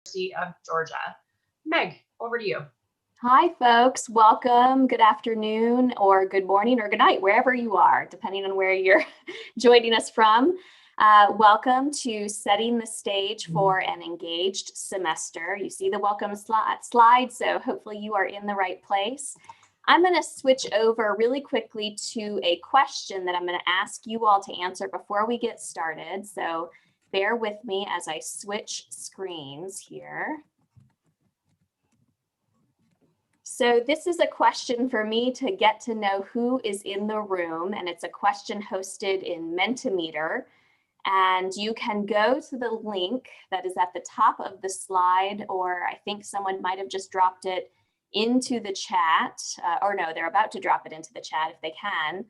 University of Georgia. Meg, over to you. Hi, folks. Welcome. Good afternoon, or good morning, or good night, wherever you are, depending on where you're joining us from. Welcome to Setting the Stage for an Engaged Semester. You see the welcome slide, so hopefully you are in the right place. I'm going to switch over really quickly to a question that I'm going to ask you all to answer before we get started. So bear with me as I switch screens here. So this is a question for me to get to know who is in the room, and it's a question hosted in Mentimeter. And you can go to the link that is at the top of the slide, or I think someone might have just dropped it into the chat, or no, they're about to drop it into the chat if they can,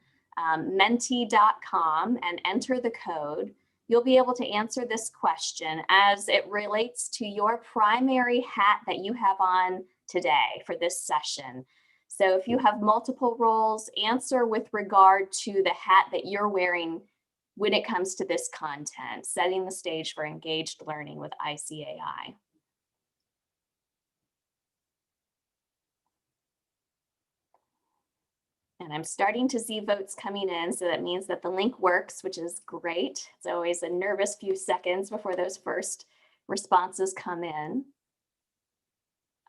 menti.com, and enter the code. You'll be able to answer this question as it relates to your primary hat that you have on today for this session. So if you have multiple roles, answer with regard to the hat that you're wearing when it comes to this content, setting the stage for engaged learning with ICAI. And I'm starting to see votes coming in, so that means that the link works, which is great. It's always a nervous few seconds before those first responses come in.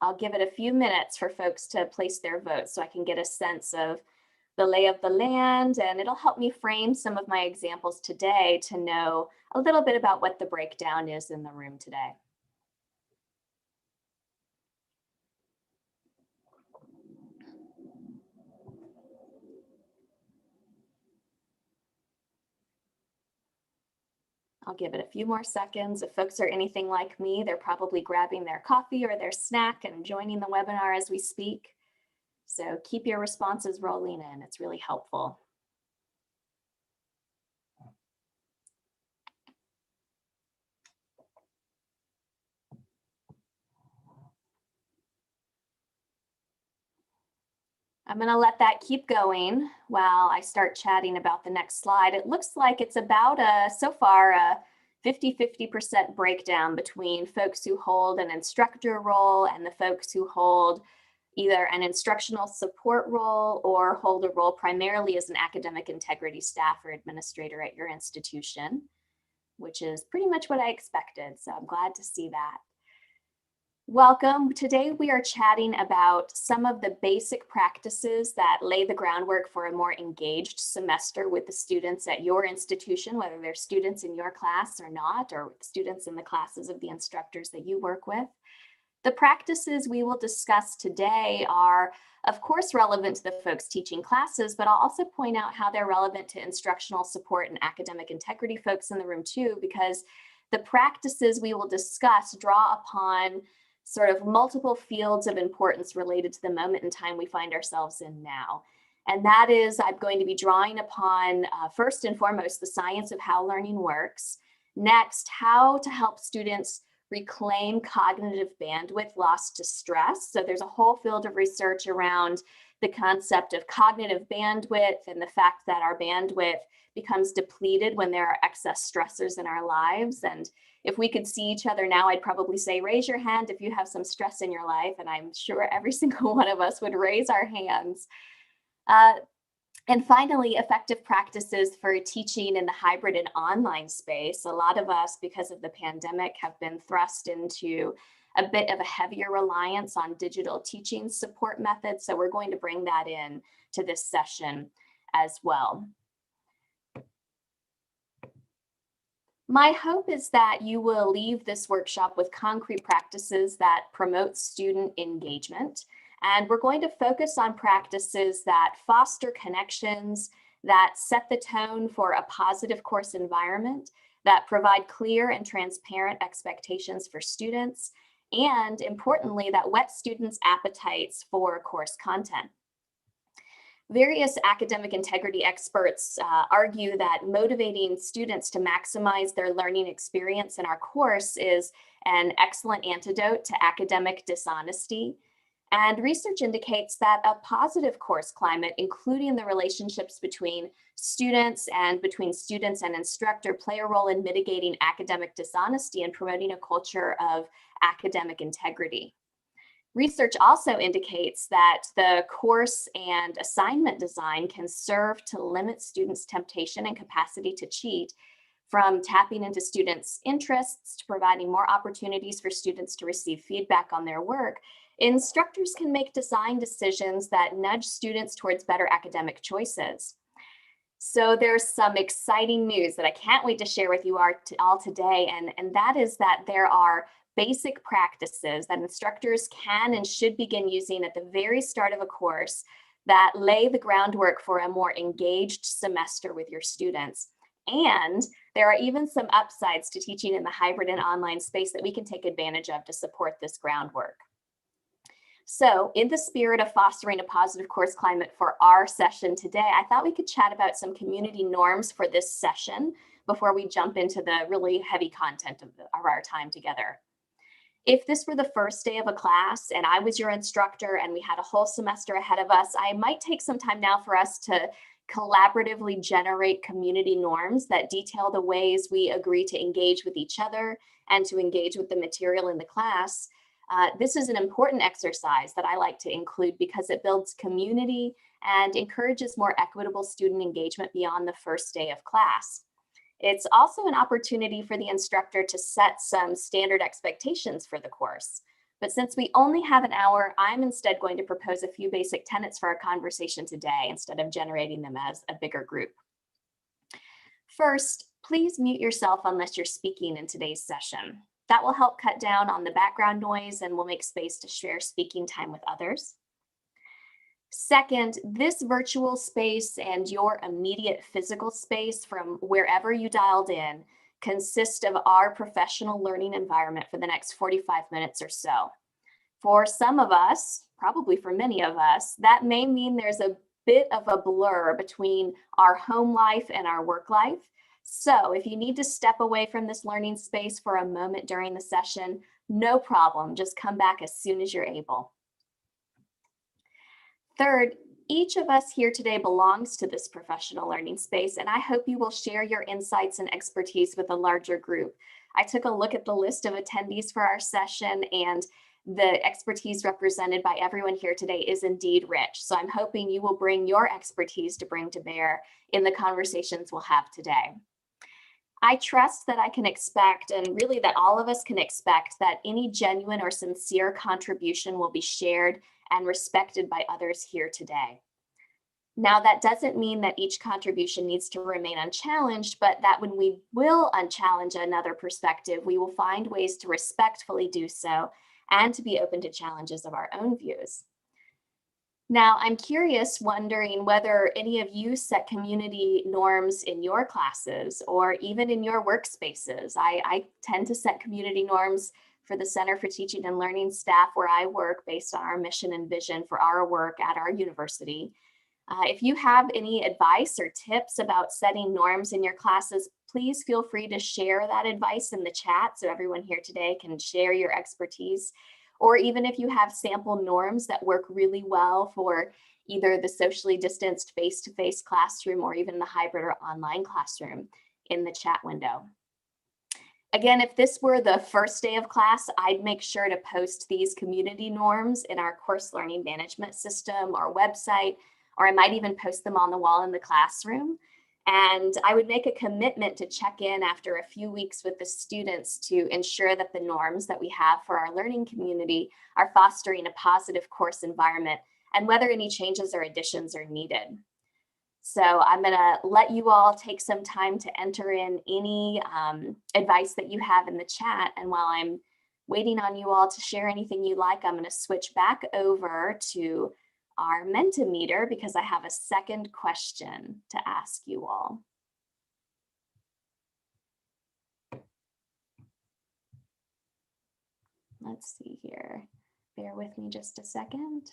I'll give it a few minutes for folks to place their votes so I can get a sense of the lay of the land, and it'll help me frame some of my examples today to know a little bit about what the breakdown is in the room today. I'll give it a few more seconds. If folks are anything like me, they're probably grabbing their coffee or their snack and joining the webinar as we speak. So keep your responses rolling in. It's really helpful. I'm going to let that keep going while I start chatting about the next slide. It looks like it's about so far a 50-50% breakdown between folks who hold an instructor role and the folks who hold either an instructional support role or hold a role primarily as an academic integrity staff or administrator at your institution, which is pretty much what I expected. So I'm glad to see that. Welcome. Today we are chatting about some of the basic practices that lay the groundwork for a more engaged semester with the students at your institution, whether they're students in your class or not, or students in the classes of the instructors that you work with. The practices we will discuss today are, of course, relevant to the folks teaching classes, but I'll also point out how they're relevant to instructional support and academic integrity folks in the room too, because the practices we will discuss draw upon sort of multiple fields of importance related to the moment in time we find ourselves in now. And that is, I'm going to be drawing upon, first and foremost, the science of how learning works. Next, how to help students reclaim cognitive bandwidth lost to stress. So there's a whole field of research around the concept of cognitive bandwidth and the fact that our bandwidth becomes depleted when there are excess stressors in our lives. And if we could see each other now, I'd probably say, raise your hand if you have some stress in your life. And I'm sure every single one of us would raise our hands. And finally, effective practices for teaching in the hybrid and online space. A lot of us, because of the pandemic, have been thrust into a bit of a heavier reliance on digital teaching support methods. So we're going to bring that in to this session as well. My hope is that you will leave this workshop with concrete practices that promote student engagement. And we're going to focus on practices that foster connections, that set the tone for a positive course environment, that provide clear and transparent expectations for students, and importantly, that whet students' appetites for course content. Various academic integrity experts argue that motivating students to maximize their learning experience in our course is an excellent antidote to academic dishonesty. And research indicates that a positive course climate, including the relationships between students and instructor, play a role in mitigating academic dishonesty and promoting a culture of academic integrity. Research also indicates that the course and assignment design can serve to limit students' temptation and capacity to cheat, from tapping into students' interests to providing more opportunities for students to receive feedback on their work. Instructors can make design decisions that nudge students towards better academic choices. So there's some exciting news that I can't wait to share with you all today, and that is that there are basic practices that instructors can and should begin using at the very start of a course that lay the groundwork for a more engaged semester with your students. And there are even some upsides to teaching in the hybrid and online space that we can take advantage of to support this groundwork. So, in the spirit of fostering a positive course climate for our session today, I thought we could chat about some community norms for this session before we jump into the really heavy content of our time together. If this were the first day of a class and I was your instructor and we had a whole semester ahead of us, I might take some time now for us to collaboratively generate community norms that detail the ways we agree to engage with each other and to engage with the material in the class. This is an important exercise that I like to include because it builds community and encourages more equitable student engagement beyond the first day of class. It's also an opportunity for the instructor to set some standard expectations for the course. But since we only have an hour, I'm instead going to propose a few basic tenets for our conversation today instead of generating them as a bigger group. First, please mute yourself unless you're speaking in today's session. That will help cut down on the background noise and will make space to share speaking time with others. Second, this virtual space and your immediate physical space from wherever you dialed in consist of our professional learning environment for the next 45 minutes or so. For some of us, probably for many of us, that may mean there's a bit of a blur between our home life and our work life. So if you need to step away from this learning space for a moment during the session, no problem, just come back as soon as you're able. Third, each of us here today belongs to this professional learning space, and I hope you will share your insights and expertise with a larger group. I took a look at the list of attendees for our session, and the expertise represented by everyone here today is indeed rich. So I'm hoping you will bring your expertise to bring to bear in the conversations we'll have today. I trust that I can expect, and really that all of us can expect, that any genuine or sincere contribution will be shared and respected by others here today. Now, that doesn't mean that each contribution needs to remain unchallenged, but that when we will unchallenge another perspective, we will find ways to respectfully do so and to be open to challenges of our own views. Now, I'm curious, wondering whether any of you set community norms in your classes or even in your workspaces. I tend to set community norms for the Center for Teaching and Learning staff where I work based on our mission and vision for our work at our university. If you have any advice or tips about setting norms in your classes, please feel free to share that advice in the chat so everyone here today can share your expertise. Or even if you have sample norms that work really well for either the socially distanced face-to-face classroom or even the hybrid or online classroom in the chat window. Again, if this were the first day of class, I'd make sure to post these community norms in our course learning management system or website, or I might even post them on the wall in the classroom. And I would make a commitment to check in after a few weeks with the students to ensure that the norms that we have for our learning community are fostering a positive course environment and whether any changes or additions are needed. So I'm going to let you all take some time to enter in any advice that you have in the chat. And while I'm waiting on you all to share anything you like, I'm going to switch back over to our Mentimeter because I have a second question to ask you all. Let's see here. Bear with me just a second.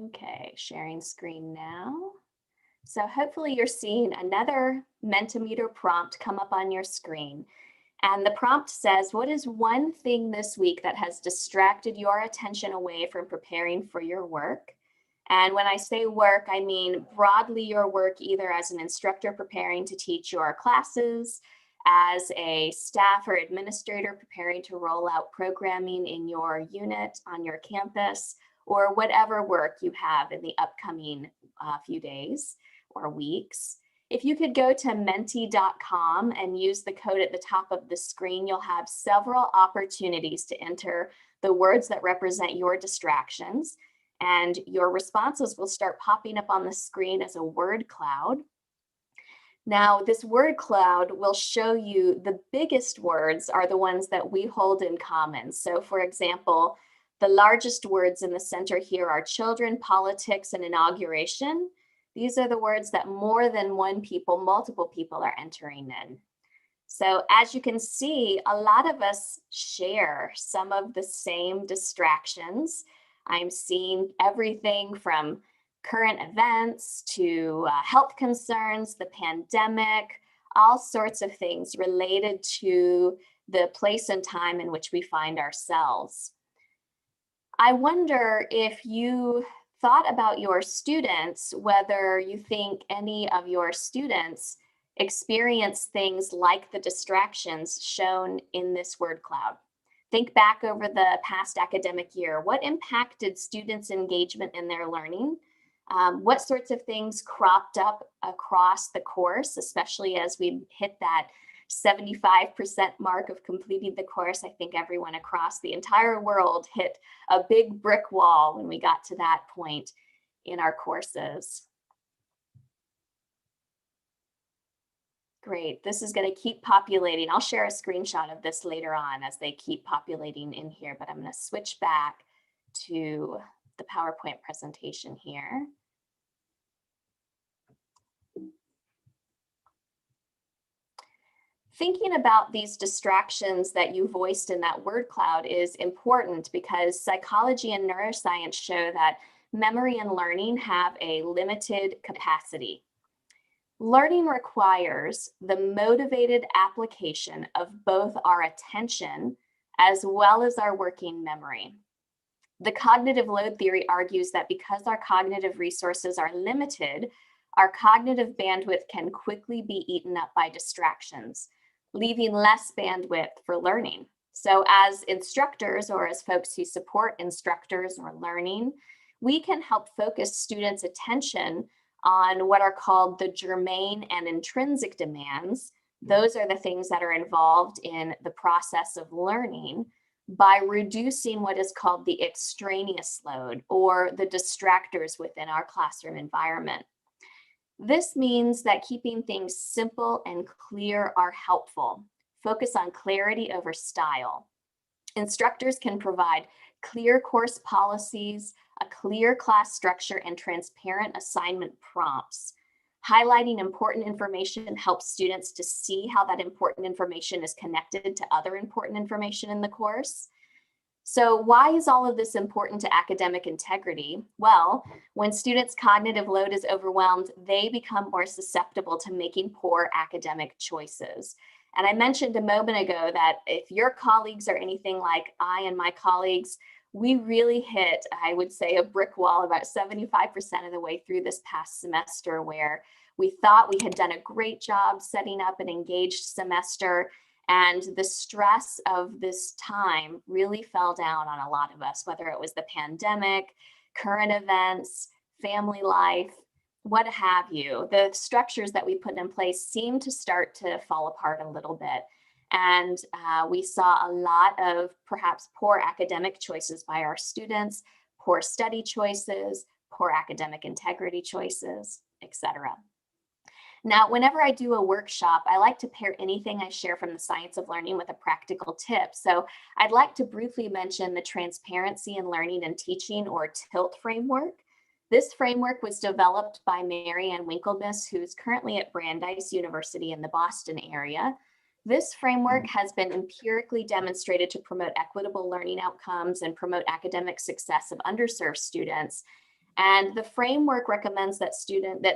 Okay, sharing screen now. So hopefully you're seeing another Mentimeter prompt come up on your screen. And the prompt says, what is one thing this week that has distracted your attention away from preparing for your work? And when I say work, I mean broadly your work either as an instructor preparing to teach your classes, as a staff or administrator preparing to roll out programming in your unit on your campus, or whatever work you have in the upcoming few days or weeks. If you could go to menti.com and use the code at the top of the screen, you'll have several opportunities to enter the words that represent your distractions, and your responses will start popping up on the screen as a word cloud. Now, this word cloud will show you the biggest words are the ones that we hold in common. So for example, the largest words in the center here are children, politics, and inauguration. These are the words that more than multiple people are entering in. So as you can see, a lot of us share some of the same distractions. I'm seeing everything from current events to health concerns, the pandemic, all sorts of things related to the place and time in which we find ourselves. I wonder if you thought about your students, whether you think any of your students experience things like the distractions shown in this word cloud. Think back over the past academic year. What impacted students' engagement in their learning? What sorts of things cropped up across the course, especially as we hit that 75% mark of completing the course? I think everyone across the entire world hit a big brick wall when we got to that point in our courses. Great, this is going to keep populating. I'll share a screenshot of this later on as they keep populating in here, but I'm going to switch back to the PowerPoint presentation here. Thinking about these distractions that you voiced in that word cloud is important because psychology and neuroscience show that memory and learning have a limited capacity. Learning requires the motivated application of both our attention as well as our working memory. The cognitive load theory argues that because our cognitive resources are limited, our cognitive bandwidth can quickly be eaten up by distractions, leaving less bandwidth for learning. So as instructors or as folks who support instructors or learning, we can help focus students' attention on what are called the germane and intrinsic demands. Those are the things that are involved in the process of learning by reducing what is called the extraneous load or the distractors within our classroom environment. This means that keeping things simple and clear are helpful. Focus on clarity over style. Instructors can provide clear course policies, a clear class structure, and transparent assignment prompts. Highlighting important information helps students to see how that important information is connected to other important information in the course. So why is all of this important to academic integrity? Well, when students' cognitive load is overwhelmed, they become more susceptible to making poor academic choices. And I mentioned a moment ago that if your colleagues are anything like I and my colleagues, we really hit, I would say, a brick wall about 75% of the way through this past semester, where we thought we had done a great job setting up an engaged semester, and the stress of this time really fell down on a lot of us, whether it was the pandemic, current events, family life, what have you. The structures that we put in place seemed to start to fall apart a little bit. And we saw a lot of perhaps poor academic choices by our students, poor study choices, poor academic integrity choices, etc. Now, whenever I do a workshop, I like to pair anything I share from the science of learning with a practical tip. So I'd like to briefly mention the Transparency in Learning and Teaching, or TILT framework. This framework was developed by Marianne Winklemas, who's currently at Brandeis University in the Boston area. This framework has been empirically demonstrated to promote equitable learning outcomes and promote academic success of underserved students. And the framework recommends that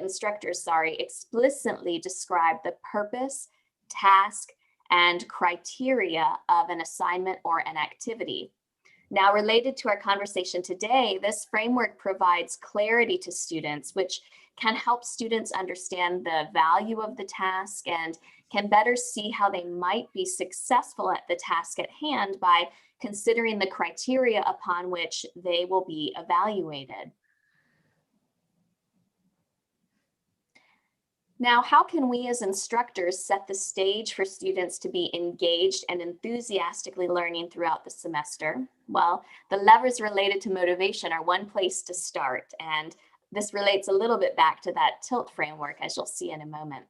instructors explicitly describe the purpose, task, and criteria of an assignment or an activity. Now, related to our conversation today, this framework provides clarity to students, which can help students understand the value of the task and can better see how they might be successful at the task at hand by considering the criteria upon which they will be evaluated. Now, how can we as instructors set the stage for students to be engaged and enthusiastically learning throughout the semester? Well, the levers related to motivation are one place to start, and this relates a little bit back to that TILT framework, as you'll see in a moment.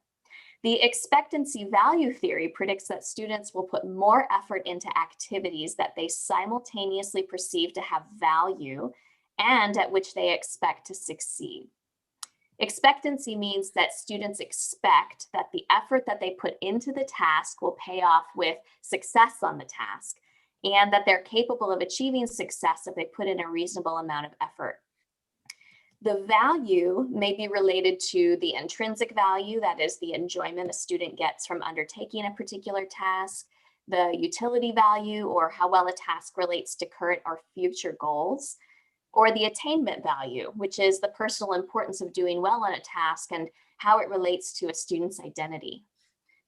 The expectancy value theory predicts that students will put more effort into activities that they simultaneously perceive to have value and at which they expect to succeed. Expectancy means that students expect that the effort that they put into the task will pay off with success on the task, and that they're capable of achieving success if they put in a reasonable amount of effort. The value may be related to the intrinsic value, that is the enjoyment a student gets from undertaking a particular task, the utility value, or how well a task relates to current or future goals, or the attainment value, which is the personal importance of doing well on a task and how it relates to a student's identity.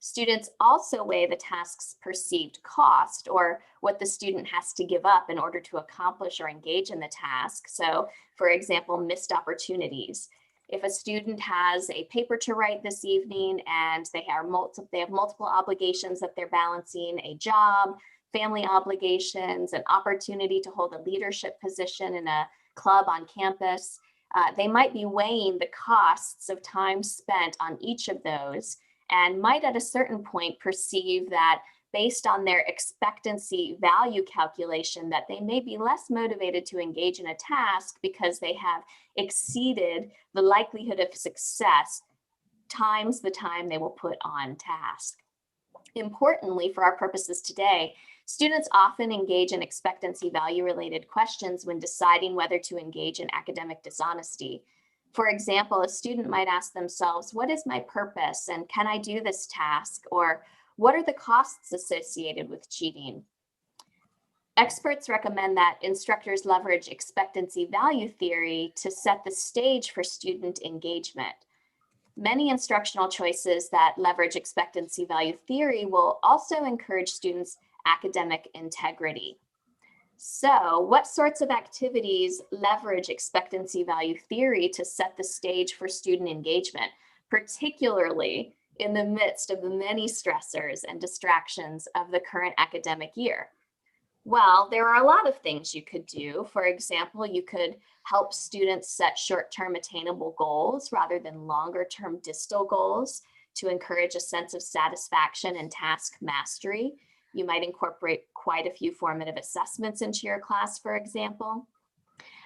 Students also weigh the task's perceived cost, or what the student has to give up in order to accomplish or engage in the task. So, for example, missed opportunities. If a student has a paper to write this evening and they have multiple obligations that they're balancing, a job, family obligations, an opportunity to hold a leadership position in a club on campus, they might be weighing the costs of time spent on each of those and might at a certain point perceive that based on their expectancy value calculation that they may be less motivated to engage in a task because they have exceeded the likelihood of success times the time they will put on task. Importantly, for our purposes today, students often engage in expectancy value related questions when deciding whether to engage in academic dishonesty. For example, a student might ask themselves, what is my purpose and can I do this task? Or what are the costs associated with cheating? Experts recommend that instructors leverage expectancy value theory to set the stage for student engagement. Many instructional choices that leverage expectancy value theory will also encourage students' academic integrity. So, what sorts of activities leverage expectancy value theory to set the stage for student engagement, particularly in the midst of the many stressors and distractions of the current academic year? Well, there are a lot of things you could do. For example, you could help students set short-term attainable goals rather than longer-term distal goals to encourage a sense of satisfaction and task mastery. You might incorporate quite a few formative assessments into your class, for example.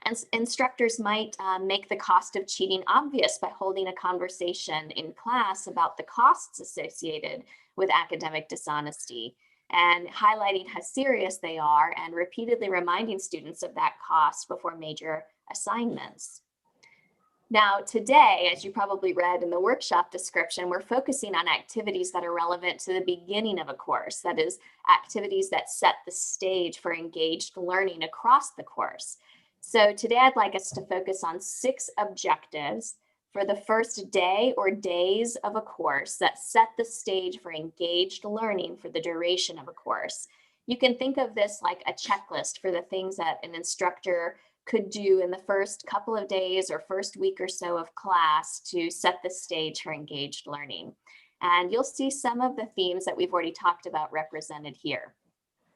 And instructors might make the cost of cheating obvious by holding a conversation in class about the costs associated with academic dishonesty and highlighting how serious they are and repeatedly reminding students of that cost before major assignments. Now, today, as you probably read in the workshop description, we're focusing on activities that are relevant to the beginning of a course, that is, activities that set the stage for engaged learning across the course. So today, I'd like us to focus on 6 objectives for the first day or days of a course that set the stage for engaged learning for the duration of a course. You can think of this like a checklist for the things that an instructor could do in the first couple of days or first week or so of class to set the stage for engaged learning. And you'll see some of the themes that we've already talked about represented here.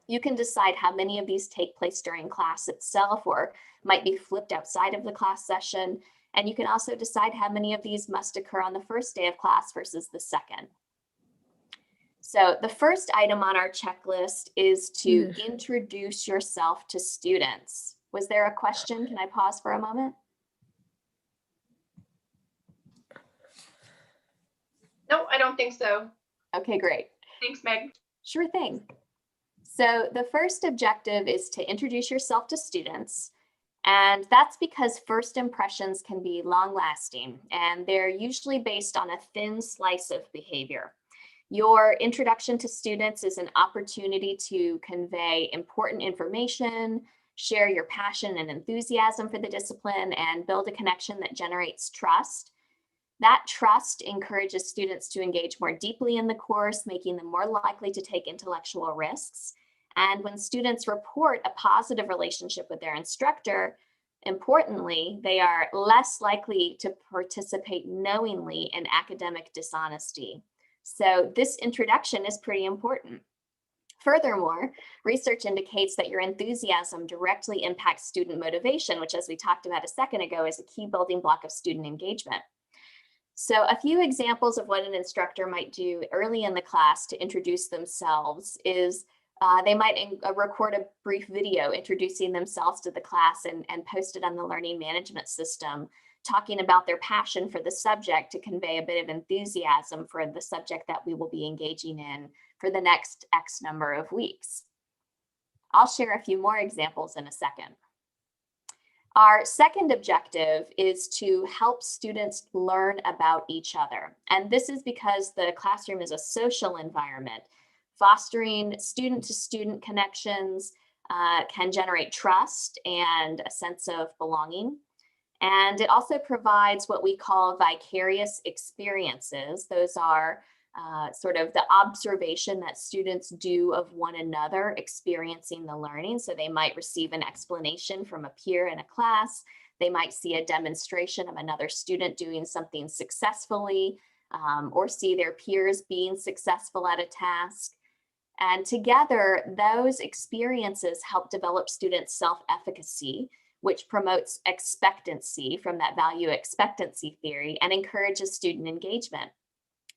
You can decide how many of these take place during class itself or might be flipped outside of the class session. And you can also decide how many of these must occur on the first day of class versus the second. So the first item on our checklist is to introduce yourself to students. Was there a question? Can I pause for a moment? No, I don't think so. Okay, great. Thanks, Meg. Sure thing. So the first objective is to introduce yourself to students. And that's because first impressions can be long lasting, and they're usually based on a thin slice of behavior. Your introduction to students is an opportunity to convey important information, share your passion and enthusiasm for the discipline, and build a connection that generates trust. That trust encourages students to engage more deeply in the course, making them more likely to take intellectual risks. And when students report a positive relationship with their instructor, importantly, they are less likely to participate knowingly in academic dishonesty. So this introduction is pretty important. Furthermore, research indicates that your enthusiasm directly impacts student motivation, which, as we talked about a second ago, is a key building block of student engagement. So a few examples of what an instructor might do early in the class to introduce themselves is they might record a brief video introducing themselves to the class and post it on the learning management system, talking about their passion for the subject to convey a bit of enthusiasm for the subject that we will be engaging in for the next X number of weeks. I'll share a few more examples in a second. Our second objective is to help students learn about each other. And this is because the classroom is a social environment. Fostering student-to-student connections can generate trust and a sense of belonging. And it also provides what we call vicarious experiences. Those are sort of the observation that students do of one another experiencing the learning. So they might receive an explanation from a peer in a class. They might see a demonstration of another student doing something successfully, or see their peers being successful at a task. And together, those experiences help develop students' self-efficacy, which promotes expectancy from that value expectancy theory and encourages student engagement.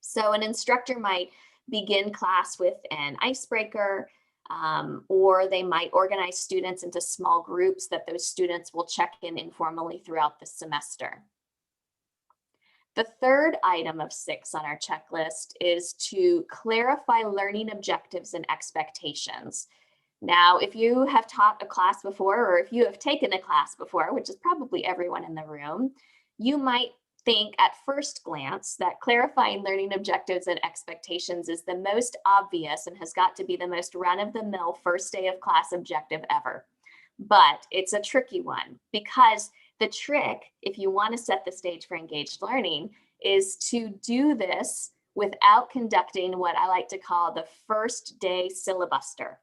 So an instructor might begin class with an icebreaker, or they might organize students into small groups that those students will check in informally throughout the semester. The third item of 6 on our checklist is to clarify learning objectives and expectations. Now, if you have taught a class before, or if you have taken a class before, which is probably everyone in the room, you might think at first glance that clarifying learning objectives and expectations is the most obvious and has got to be the most run-of-the-mill first day of class objective ever. But it's a tricky one, because the trick, if you want to set the stage for engaged learning, is to do this without conducting what I like to call the first day syllabuster.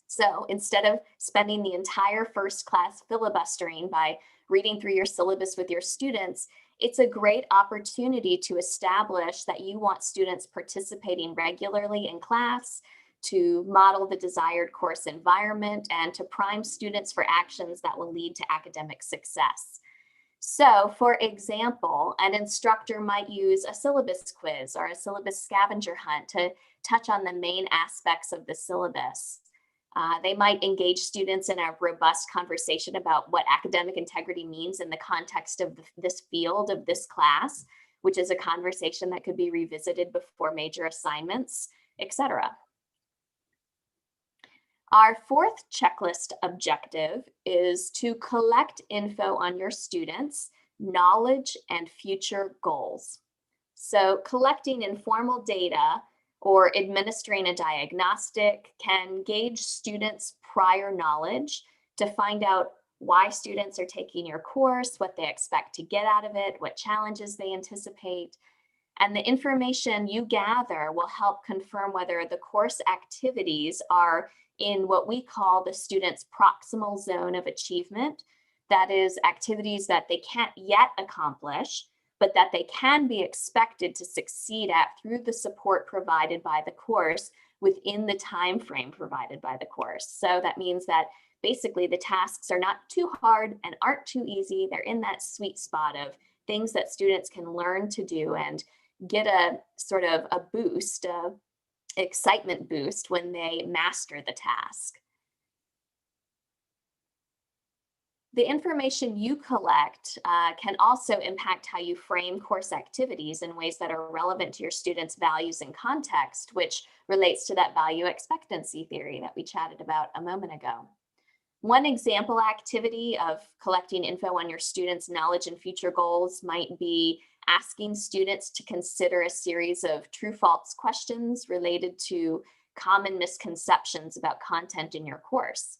So instead of spending the entire first class filibustering by reading through your syllabus with your students, it's a great opportunity to establish that you want students participating regularly in class, to model the desired course environment, and to prime students for actions that will lead to academic success. So, for example, an instructor might use a syllabus quiz or a syllabus scavenger hunt to touch on the main aspects of the syllabus. They might engage students in a robust conversation about what academic integrity means in the context of this field of this class, which is a conversation that could be revisited before major assignments, etc. Our fourth checklist objective is to collect info on your students, knowledge, and future goals. So collecting informal data or administering a diagnostic can gauge students' prior knowledge to find out why students are taking your course, what they expect to get out of it, what challenges they anticipate. And the information you gather will help confirm whether the course activities are in what we call the student's proximal zone of achievement. That is, activities that they can't yet accomplish, but that they can be expected to succeed at through the support provided by the course within the time frame provided by the course. So that means that basically the tasks are not too hard and aren't too easy. They're in that sweet spot of things that students can learn to do and get a sort of a boost, a excitement boost when they master the task. The information you collect can also impact how you frame course activities in ways that are relevant to your students' values and context, which relates to that value expectancy theory that we chatted about a moment ago. One example activity of collecting info on your students' knowledge and future goals might be asking students to consider a series of true-false questions related to common misconceptions about content in your course.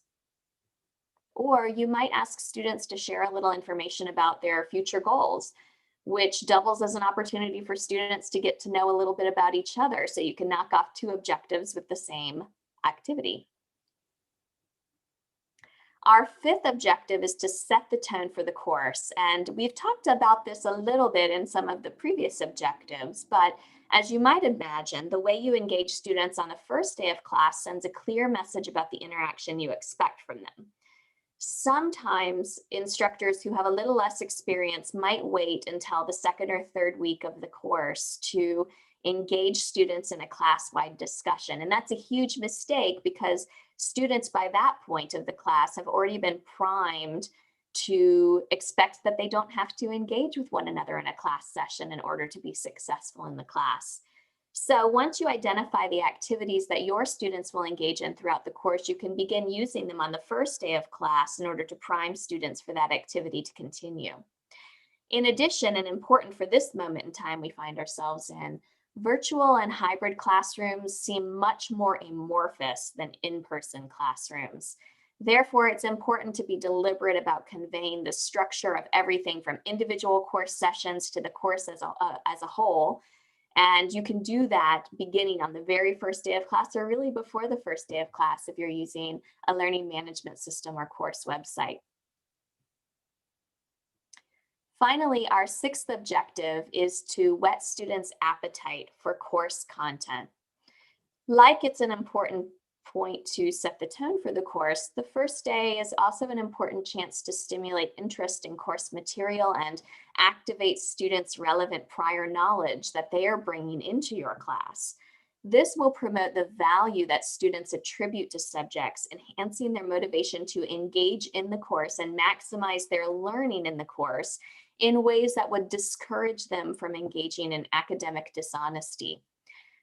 Or you might ask students to share a little information about their future goals, which doubles as an opportunity for students to get to know a little bit about each other, so you can knock off two objectives with the same activity. Our fifth objective is to set the tone for the course. And we've talked about this a little bit in some of the previous objectives, but as you might imagine, the way you engage students on the first day of class sends a clear message about the interaction you expect from them. Sometimes instructors who have a little less experience might wait until the second or third week of the course to engage students in a class-wide discussion. And that's a huge mistake because students by that point of the class have already been primed to expect that they don't have to engage with one another in a class session in order to be successful in the class. So once you identify the activities that your students will engage in throughout the course, you can begin using them on the first day of class in order to prime students for that activity to continue. In addition, and important for this moment in time we find ourselves in, virtual and hybrid classrooms seem much more amorphous than in-person classrooms. Therefore, it's important to be deliberate about conveying the structure of everything from individual course sessions to the course as a whole. And you can do that beginning on the very first day of class or really before the first day of class if you're using a learning management system or course website. Finally, our sixth objective is to whet students' appetite for course content. Like it's an important point to set the tone for the course, the first day is also an important chance to stimulate interest in course material and activate students' relevant prior knowledge that they are bringing into your class. This will promote the value that students attribute to subjects, enhancing their motivation to engage in the course and maximize their learning in the course in ways that would discourage them from engaging in academic dishonesty.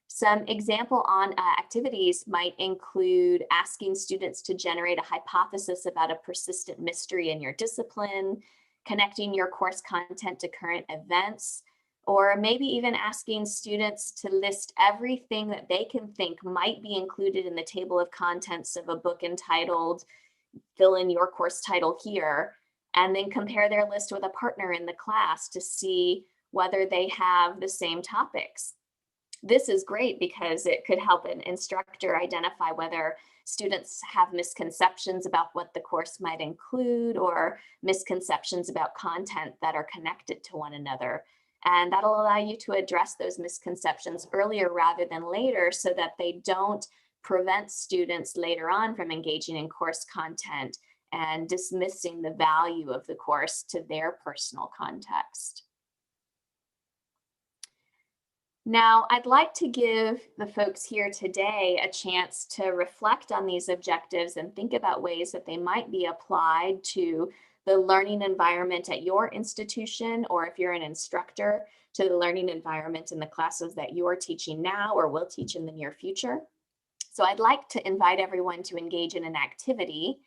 Some example on activities might include asking students to generate a hypothesis about a persistent mystery in your discipline, connecting your course content to current events, or maybe even asking students to list everything that they can think might be included in the table of contents of a book entitled "Fill in your course title here," and then compare their list with a partner in the class to see whether they have the same topics. This is great because it could help an instructor identify whether students have misconceptions about what the course might include or misconceptions about content that are connected to one another. And that'll allow you to address those misconceptions earlier rather than later so that they don't prevent students later on from engaging in course content and dismissing the value of the course to their personal context. Now, I'd like to give the folks here today a chance to reflect on these objectives and think about ways that they might be applied to the learning environment at your institution, or if you're an instructor, to the learning environment in the classes that you're teaching now or will teach in the near future. So I'd like to invite everyone to engage in an activity.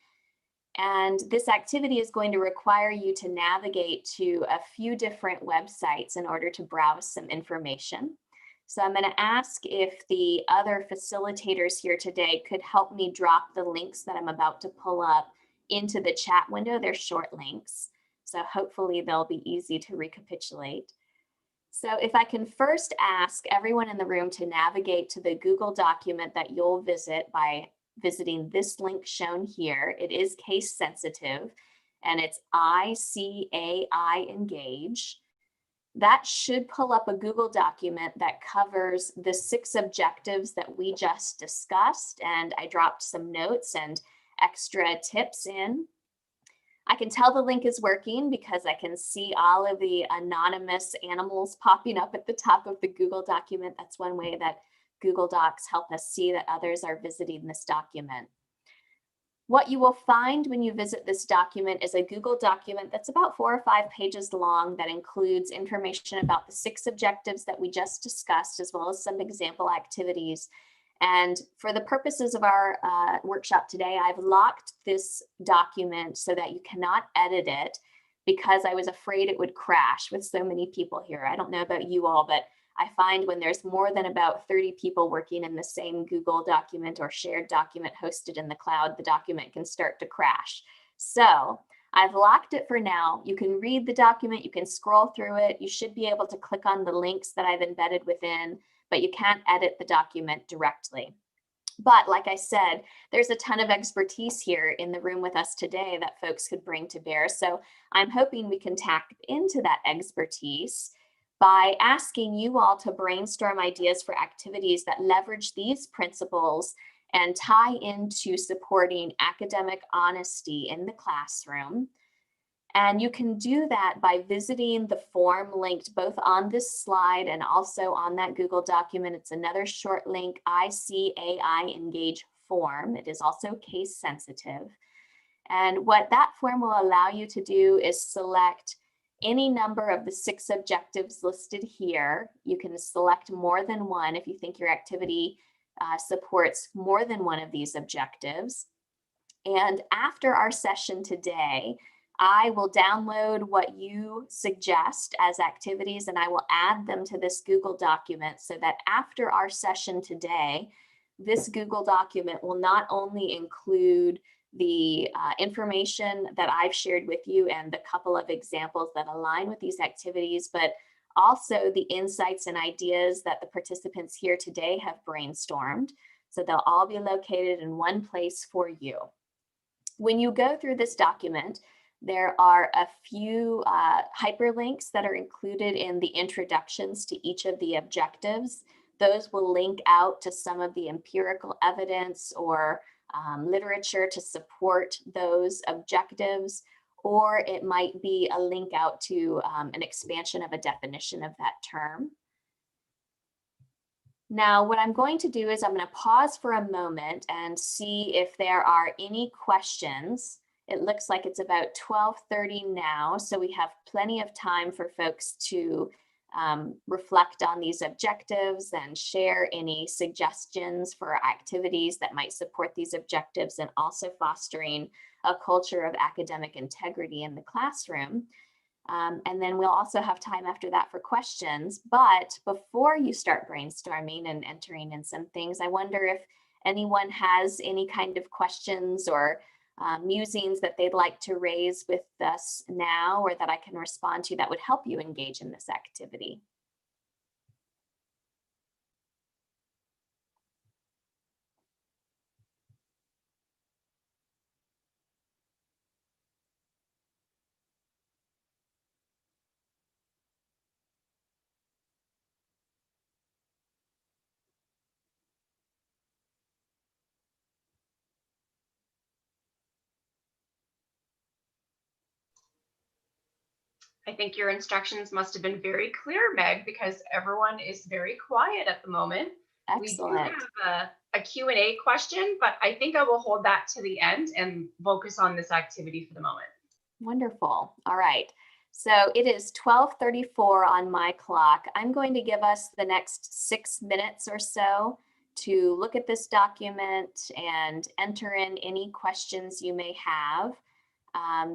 And this activity is going to require you to navigate to a few different websites in order to browse some information. So I'm going to ask if the other facilitators here today could help me drop the links that I'm about to pull up into the chat window. They're short links, so hopefully they'll be easy to recapitulate. So if I can first ask everyone in the room to navigate to the Google document that you'll visit by visiting this link shown here. It is case sensitive and it's ICAI Engage. That should pull up a Google document that covers the 6 objectives that we just discussed, and I dropped some notes and extra tips in. I can tell the link is working because I can see all of the anonymous animals popping up at the top of the Google document. That's one way that Google Docs help us see that others are visiting this document. What you will find when you visit this document is a Google document that's about 4 or 5 pages long that includes information about the 6 objectives that we just discussed, as well as some example activities. And for the purposes of our workshop today, I've locked this document so that you cannot edit it because I was afraid it would crash with so many people here. I don't know about you all, but I find when there's more than about 30 people working in the same Google document or shared document hosted in the cloud, the document can start to crash. So I've locked it for now. You can read the document, you can scroll through it. You should be able to click on the links that I've embedded within, but you can't edit the document directly. But like I said, there's a ton of expertise here in the room with us today that folks could bring to bear. So I'm hoping we can tap into that expertise by asking you all to brainstorm ideas for activities that leverage these principles and tie into supporting academic honesty in the classroom. And you can do that by visiting the form linked both on this slide and also on that Google document. It's another short link, ICAI Engage form. It is also case sensitive. And what that form will allow you to do is select any number of the 6 objectives listed here. You can select more than one if you think your activity supports more than one of these objectives. And after our session today, I will download what you suggest as activities and I will add them to this Google document so that after our session today, this Google document will not only include the information that I've shared with you and the couple of examples that align with these activities, but also the insights and ideas that the participants here today have brainstormed. So they'll all be located in one place for you. When you go through this document, there are a few hyperlinks that are included in the introductions to each of the objectives. Those will link out to some of the empirical evidence or literature to support those objectives, or it might be a link out to an expansion of a definition of that term. Now, what I'm going to do is I'm going to pause for a moment and see if there are any questions. It looks like it's about 12:30 now, so we have plenty of time for folks to reflect on these objectives and share any suggestions for activities that might support these objectives and also fostering a culture of academic integrity in the classroom. And then we'll also have time after that for questions. But before you start brainstorming and entering in some things, I wonder if anyone has any kind of questions or musings that they'd like to raise with us now or that I can respond to that would help you engage in this activity. I think your instructions must have been very clear, Meg, because everyone is very quiet at the moment. Excellent. We do have a Q&A question, but I think I will hold that to the end and focus on this activity for the moment. Wonderful. All right. So it is 12:34 on my clock. I'm going to give us the next 6 minutes or so to look at this document and enter in any questions you may have.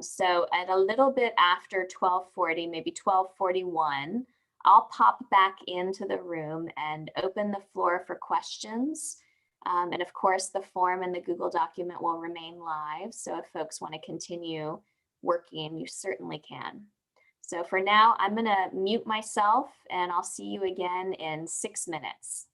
So at a little bit after 12:40, maybe 12:41, I'll pop back into the room and open the floor for questions. And of course, the form and the Google document will remain live. So if folks want to continue working, you certainly can. So for now, I'm going to mute myself and I'll see you again in 6 minutes.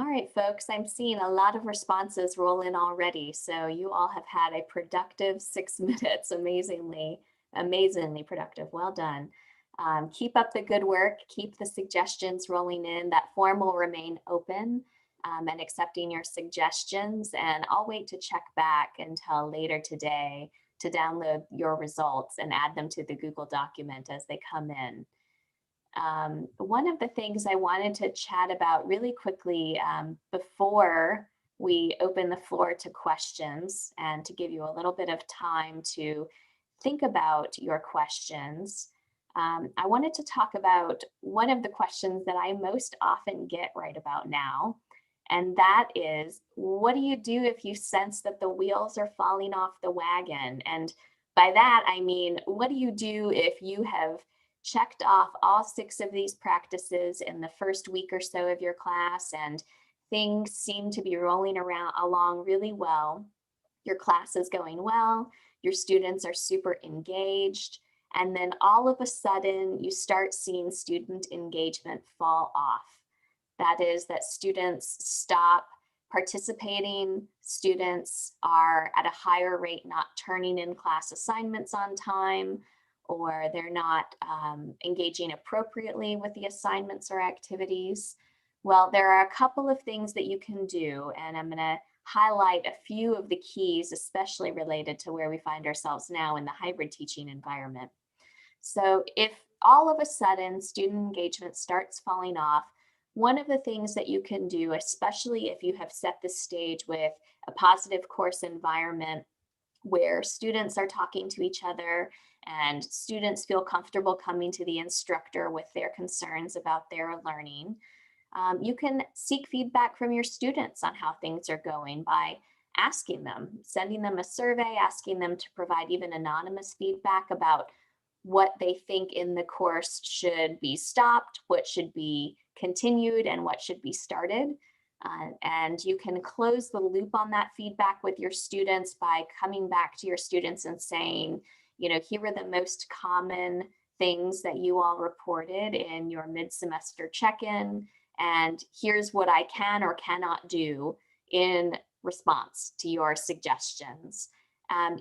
All right, folks, I'm seeing a lot of responses roll in already. So you all have had a productive 6 minutes, amazingly productive. Well done. Keep up the good work. Keep the suggestions rolling in. That form will remain open and accepting your suggestions. And I'll wait to check back until later today to download your results and add them to the Google document as they come in. One of the things I wanted to chat about really quickly before we open the floor to questions and to give you a little bit of time to think about your questions. I wanted to talk about one of the questions that I most often get right about now. And that is, what do you do if you sense that the wheels are falling off the wagon? And by that, I mean, what do you do if you have checked off all 6 of these practices in the first week or so of your class and things seem to be rolling around along really well? Your class is going well, your students are super engaged, and then all of a sudden you start seeing student engagement fall off. That is that students stop participating, students are at a higher rate not turning in class assignments on time, or they're not engaging appropriately with the assignments or activities. Well, there are a couple of things that you can do, and I'm going to highlight a few of the keys, especially related to where we find ourselves now in the hybrid teaching environment. So if all of a sudden student engagement starts falling off, one of the things that you can do, especially if you have set the stage with a positive course environment where students are talking to each other and students feel comfortable coming to the instructor with their concerns about their learning, you can seek feedback from your students on how things are going by asking them, sending them a survey, asking them to provide even anonymous feedback about what they think in the course should be stopped, what should be continued, and what should be started. And you can close the loop on that feedback with your students by coming back to your students and saying, here are the most common things that you all reported in your mid-semester check-in, and here's what I can or cannot do in response to your suggestions.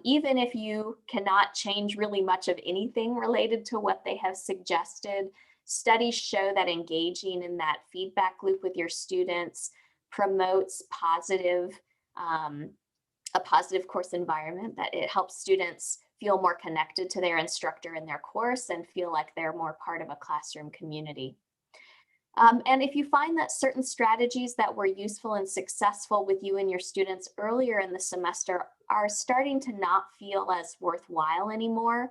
Even if you cannot change really much of anything related to what they have suggested, studies show that engaging in that feedback loop with your students promotes a positive course environment, that it helps students feel more connected to their instructor in their course and feel like they're more part of a classroom community. And if you find that certain strategies that were useful and successful with you and your students earlier in the semester are starting to not feel as worthwhile anymore,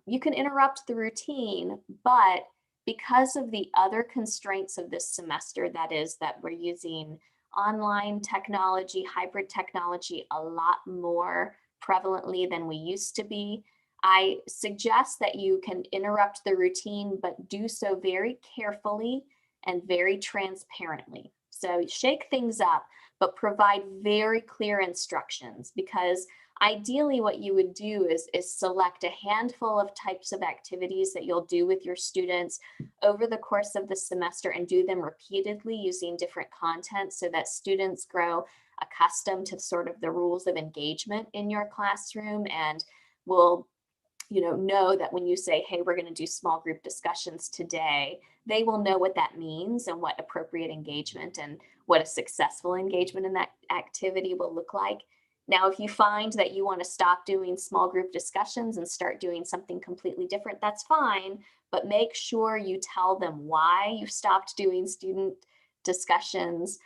you can interrupt the routine, but because of the other constraints of this semester, that is that we're using online technology, hybrid technology a lot more prevalently than we used to be, I suggest that you can interrupt the routine, but do so very carefully and very transparently. So shake things up, but provide very clear instructions, because ideally what you would do is select a handful of types of activities that you'll do with your students over the course of the semester and do them repeatedly using different content so that students grow accustomed to sort of the rules of engagement in your classroom and will know that when you say, hey, we're going to do small group discussions today, they will know what that means and what appropriate engagement and what a successful engagement in that activity will look like. Now, if you find that you want to stop doing small group discussions and start doing something completely different, that's fine, but make sure you tell them why you stopped doing student discussions,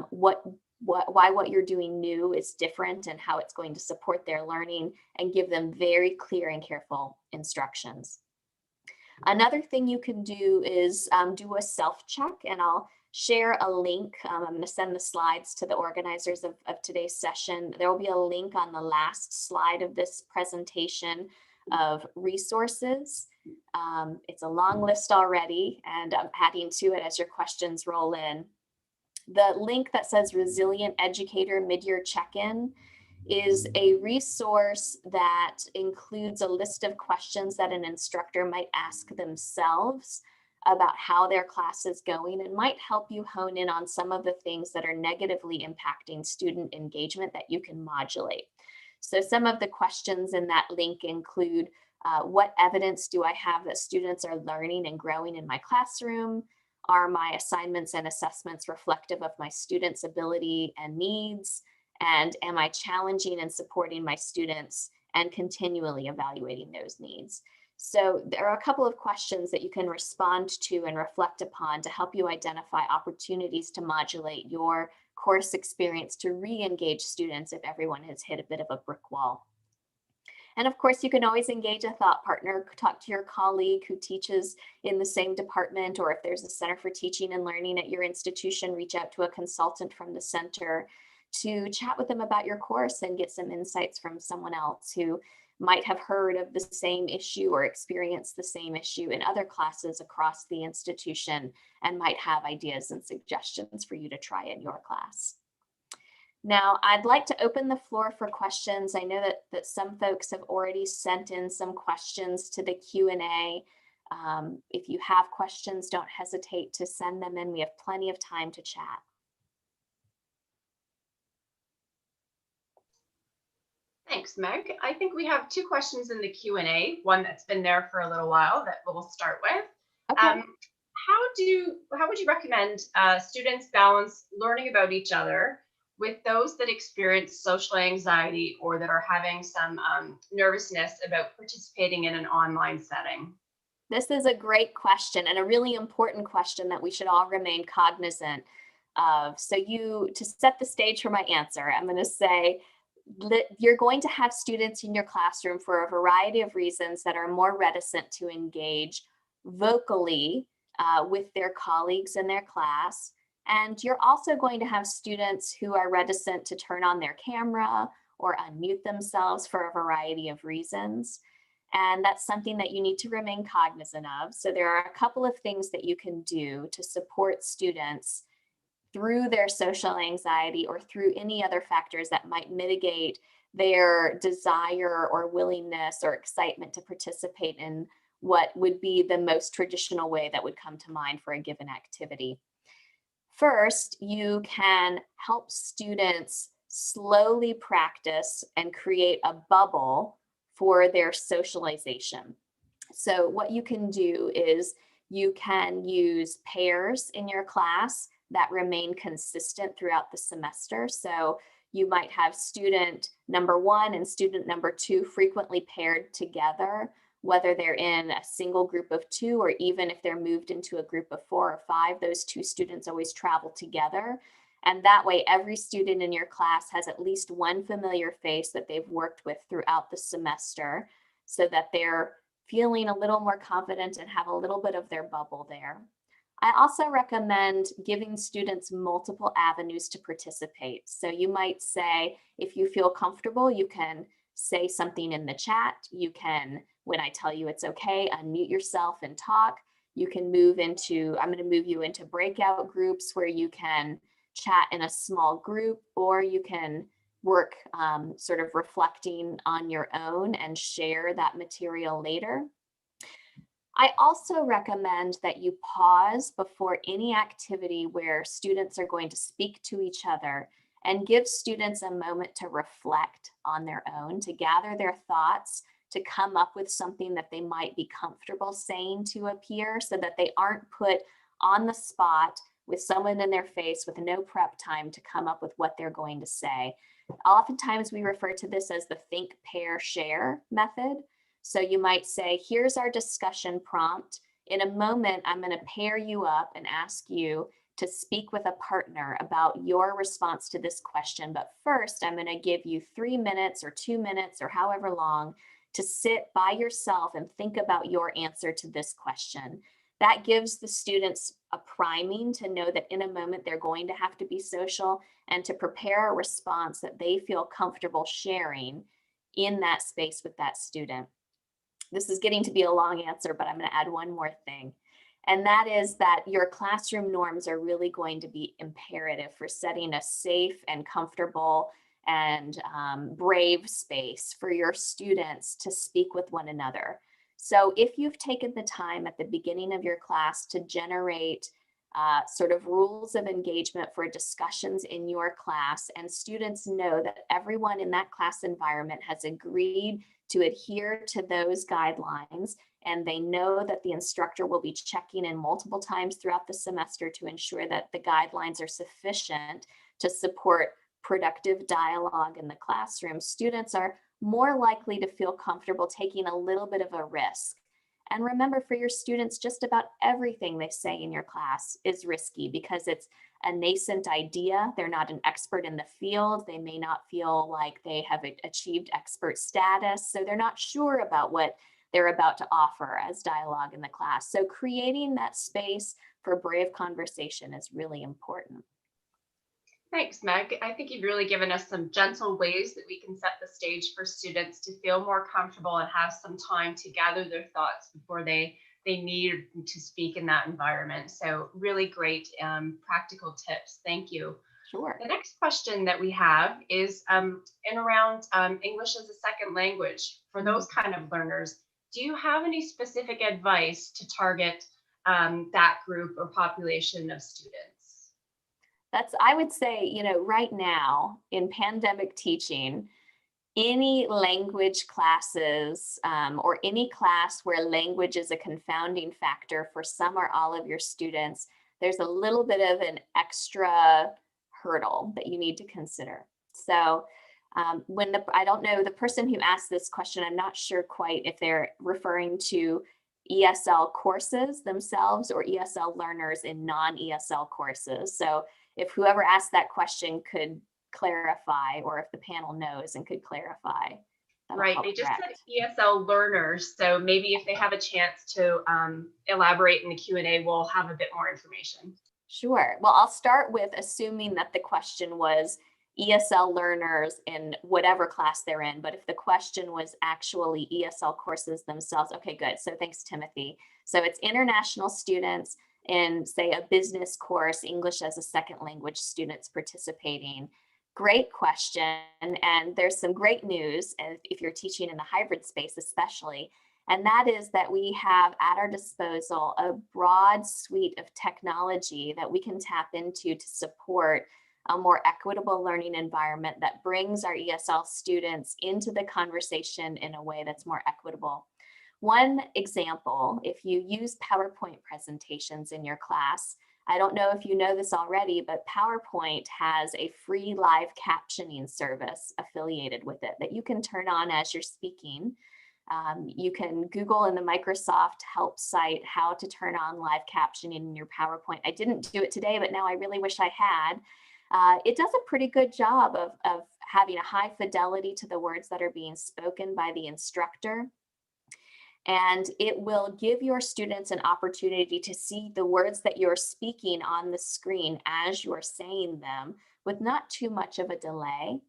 why what you're doing new is different and how it's going to support their learning, and give them very clear and careful instructions. Another thing you can do is do a self-check, and I'll share a link. I'm going to send the slides to the organizers of today's session. There will be a link on the last slide of this presentation of resources. It's a long list already, and I'm adding to it as your questions roll in. The link that says Resilient Educator Mid-Year Check-In is a resource that includes a list of questions that an instructor might ask themselves about how their class is going and might help you hone in on some of the things that are negatively impacting student engagement that you can modulate. So some of the questions in that link include, what evidence do I have that students are learning and growing in my classroom? Are my assignments and assessments reflective of my students' ability and needs? And am I challenging and supporting my students and continually evaluating those needs? So there are a couple of questions that you can respond to and reflect upon to help you identify opportunities to modulate your course experience to re-engage students if everyone has hit a bit of a brick wall. And of course, you can always engage a thought partner, talk to your colleague who teaches in the same department, or if there's a Center for Teaching and Learning at your institution, reach out to a consultant from the center to chat with them about your course and get some insights from someone else who might have heard of the same issue or experienced the same issue in other classes across the institution and might have ideas and suggestions for you to try in your class. Now, I'd like to open the floor for questions. I know that some folks have already sent in some questions to the Q&A. If you have questions, don't hesitate to send them in. We have plenty of time to chat. Thanks, Meg. I think we have two questions in the Q&A, one that's been there for a little while that we'll start with. Okay. How would you recommend students balance learning about each other with those that experience social anxiety or that are having some nervousness about participating in an online setting? This is a great question and a really important question that we should all remain cognizant of. So to set the stage for my answer, I'm going to say you're going to have students in your classroom for a variety of reasons that are more reticent to engage vocally with their colleagues in their class. And you're also going to have students who are reticent to turn on their camera or unmute themselves for a variety of reasons. And that's something that you need to remain cognizant of. So there are a couple of things that you can do to support students through their social anxiety or through any other factors that might mitigate their desire or willingness or excitement to participate in what would be the most traditional way that would come to mind for a given activity. First, you can help students slowly practice and create a bubble for their socialization. So what you can do is you can use pairs in your class that remain consistent throughout the semester. So you might have student number one and student number two frequently paired together, whether they're in a single group of two or even if they're moved into a group of 4 or 5, those two students always travel together. And that way, every student in your class has at least one familiar face that they've worked with throughout the semester so that they're feeling a little more confident and have a little bit of their bubble there. I also recommend giving students multiple avenues to participate. So you might say, if you feel comfortable, you can say something in the chat. You can, when I tell you it's okay, unmute yourself and talk. You can move into, I'm going to move you into breakout groups where you can chat in a small group, or you can work sort of reflecting on your own and share that material later. I also recommend that you pause before any activity where students are going to speak to each other and give students a moment to reflect on their own, to gather their thoughts, to come up with something that they might be comfortable saying to a peer so that they aren't put on the spot with someone in their face with no prep time to come up with what they're going to say. Oftentimes we refer to this as the think, pair, share method. So you might say, here's our discussion prompt. In a moment, I'm going to pair you up and ask you to speak with a partner about your response to this question. But first, I'm going to give you 3 minutes or 2 minutes or however long to sit by yourself and think about your answer to this question. That gives the students a priming to know that in a moment they're going to have to be social and to prepare a response that they feel comfortable sharing in that space with that student. This is getting to be a long answer, but I'm going to add one more thing. And that is that your classroom norms are really going to be imperative for setting a safe and comfortable and brave space for your students to speak with one another. So if you've taken the time at the beginning of your class to generate sort of rules of engagement for discussions in your class, and students know that everyone in that class environment has agreed to adhere to those guidelines, and they know that the instructor will be checking in multiple times throughout the semester to ensure that the guidelines are sufficient to support productive dialogue in the classroom, students are more likely to feel comfortable taking a little bit of a risk. And remember, for your students, just about everything they say in your class is risky because it's a nascent idea. They're not an expert in the field. They may not feel like they have achieved expert status. So they're not sure about what they're about to offer as dialogue in the class. So creating that space for brave conversation is really important. Thanks, Meg. I think you've really given us some gentle ways that we can set the stage for students to feel more comfortable and have some time to gather their thoughts before they need to speak in that environment. So really great practical tips. Thank you. Sure. The next question that we have is in around English as a second language for those kind of learners. Do you have any specific advice to target that group or population of students? I would say, right now in pandemic teaching, any language classes or any class where language is a confounding factor for some or all of your students, there's a little bit of an extra hurdle that you need to consider. So I don't know, the person who asked this question, I'm not sure quite if they're referring to ESL courses themselves or ESL learners in non-ESL courses. So if whoever asked that question could clarify, or if the panel knows and could clarify, that'll Right, help they just said direct. ESL learners, so maybe if they have a chance to elaborate in the Q&A, we'll have a bit more information. Sure. Well, I'll start with assuming that the question was ESL learners in whatever class they're in. But if the question was actually ESL courses themselves, okay, good. So thanks, Timothy. So it's international students in, say, a business course, English as a second language students participating. Great question. And there's some great news if you're teaching in the hybrid space, especially. And that is that we have at our disposal a broad suite of technology that we can tap into to support a more equitable learning environment that brings our ESL students into the conversation in a way that's more equitable. One example, if you use PowerPoint presentations in your class, I don't know if you know this already, but PowerPoint has a free live captioning service affiliated with it that you can turn on as you're speaking. You can Google in the Microsoft help site how to turn on live captioning in your PowerPoint. I didn't do it today, but now I really wish I had. It does a pretty good job of having a high fidelity to the words that are being spoken by the instructor. And it will give your students an opportunity to see the words that you're speaking on the screen as you're saying them with not too much of a delay.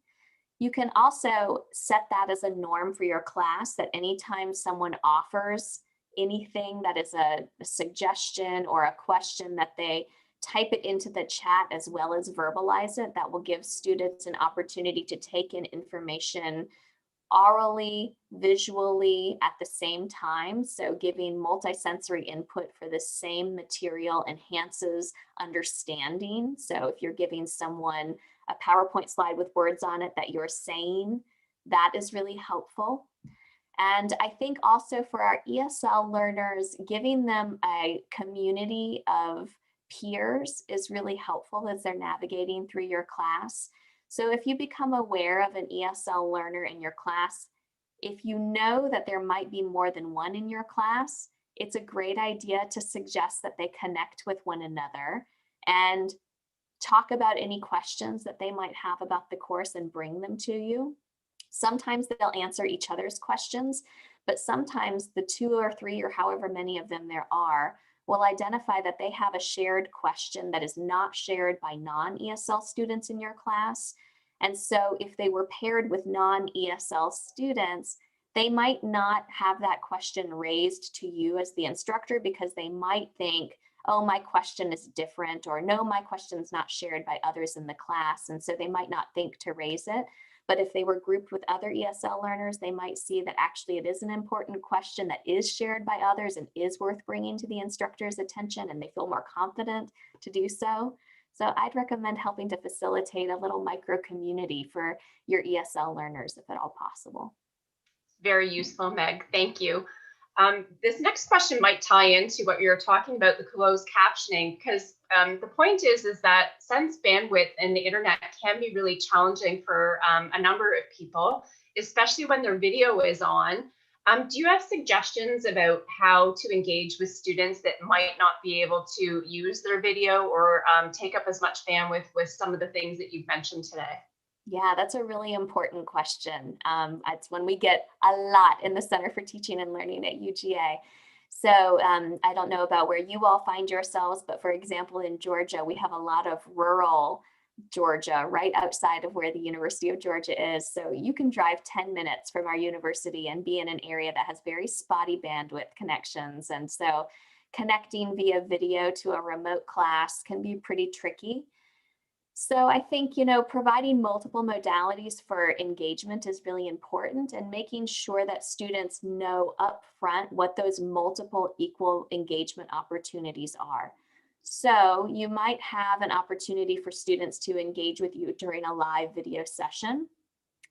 You can also set that as a norm for your class, that anytime someone offers anything that is a suggestion or a question, that they type it into the chat as well as verbalize it. That will give students an opportunity to take in information orally, visually at the same time. So giving multisensory input for the same material enhances understanding. So if you're giving someone a PowerPoint slide with words on it that you're saying, that is really helpful. And I think also for our ESL learners, giving them a community of peers is really helpful as they're navigating through your class. So if you become aware of an ESL learner in your class, if you know that there might be more than one in your class, it's a great idea to suggest that they connect with one another and talk about any questions that they might have about the course and bring them to you. Sometimes they'll answer each other's questions, but sometimes the two or three or however many of them there are will identify that they have a shared question that is not shared by non-ESL students in your class. And so if they were paired with non-ESL students, they might not have that question raised to you as the instructor because they might think, oh, my question is different, or no, my question is not shared by others in the class. And so they might not think to raise it. But if they were grouped with other ESL learners, they might see that actually it is an important question that is shared by others and is worth bringing to the instructor's attention, and they feel more confident to do so. So I'd recommend helping to facilitate a little micro community for your ESL learners if at all possible. Very useful, Meg. Thank you. This next question might tie into what you're talking about, the closed captioning, because the point is that since bandwidth and the internet can be really challenging for a number of people, especially when their video is on, do you have suggestions about how to engage with students that might not be able to use their video or take up as much bandwidth with some of the things that you've mentioned today? Yeah, that's a really important question. It's one we get a lot in the Center for Teaching and Learning at UGA. So I don't know about where you all find yourselves, but for example, in Georgia, we have a lot of rural Georgia right outside of where the University of Georgia is. So you can drive 10 minutes from our university and be in an area that has very spotty bandwidth connections. And so connecting via video to a remote class can be pretty tricky. So I think, providing multiple modalities for engagement is really important, and making sure that students know upfront what those multiple equal engagement opportunities are. So you might have an opportunity for students to engage with you during a live video session.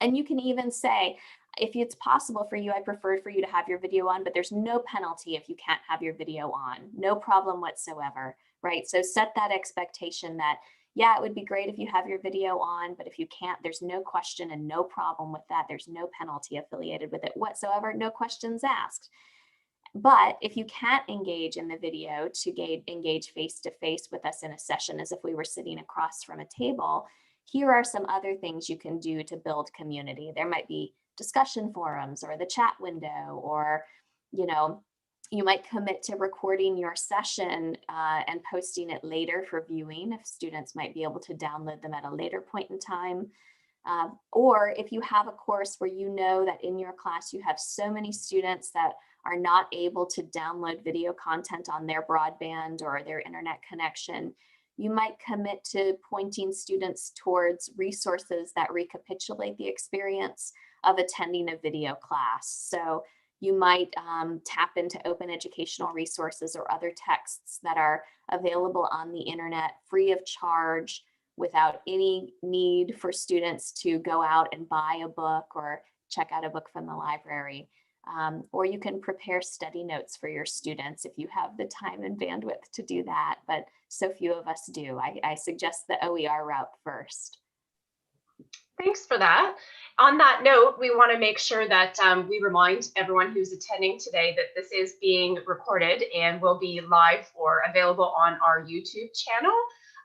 And you can even say, if it's possible for you, I prefer for you to have your video on, but there's no penalty if you can't have your video on. No problem whatsoever, right? So set that expectation that, yeah, it would be great if you have your video on, but if you can't, there's no question and no problem with that. There's no penalty affiliated with it whatsoever, no questions asked. But if you can't engage in the video to engage face-to-face with us in a session as if we were sitting across from a table, here are some other things you can do to build community. There might be discussion forums or the chat window, or, you might commit to recording your session and posting it later for viewing, if students might be able to download them at a later point in time. Or if you have a course where you know that in your class you have so many students that are not able to download video content on their broadband or their internet connection, you might commit to pointing students towards resources that recapitulate the experience of attending a video class. So you might tap into open educational resources or other texts that are available on the internet free of charge, without any need for students to go out and buy a book or check out a book from the library. Or you can prepare study notes for your students if you have the time and bandwidth to do that, but so few of us do. I suggest the OER route first. Thanks for that. On that note, we want to make sure that we remind everyone who's attending today that this is being recorded and will be live or available on our YouTube channel.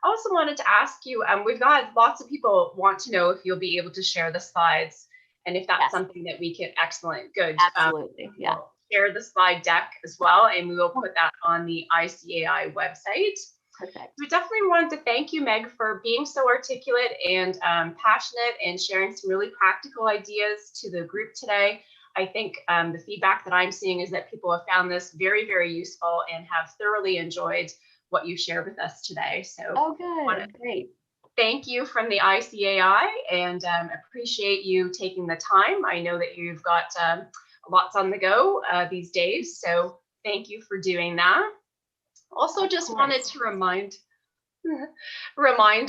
I also wanted to ask you, we've got lots of people want to know if you'll be able to share the slides, and if that's Yes. something that we can, excellent, good. Absolutely, yeah. We'll share the slide deck as well, and we will put that on the ICAI website. Perfect. We definitely wanted to thank you, Meg, for being so articulate and passionate and sharing some really practical ideas to the group today. I think the feedback that I'm seeing is that people have found this very, very useful and have thoroughly enjoyed what you shared with us today. So, good, great. Thank you from the ICAI, and appreciate you taking the time. I know that you've got lots on the go these days, so thank you for doing that. Also, just wanted to remind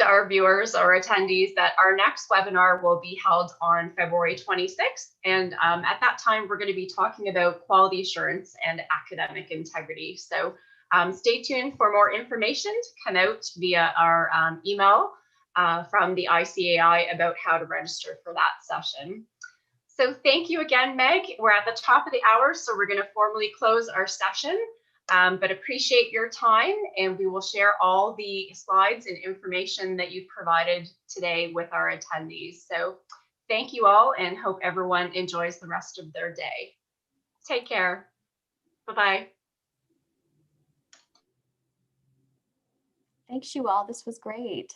our viewers or attendees that our next webinar will be held on February 26th. And at that time, we're going to be talking about quality assurance and academic integrity. So stay tuned for more information to come out via our email from the ICAI about how to register for that session. So thank you again, Meg. We're at the top of the hour, so we're going to formally close our session. But appreciate your time, and we will share all the slides and information that you've provided today with our attendees. So thank you all, and hope everyone enjoys the rest of their day. Take care. Bye-bye. Thanks, you all. This was great.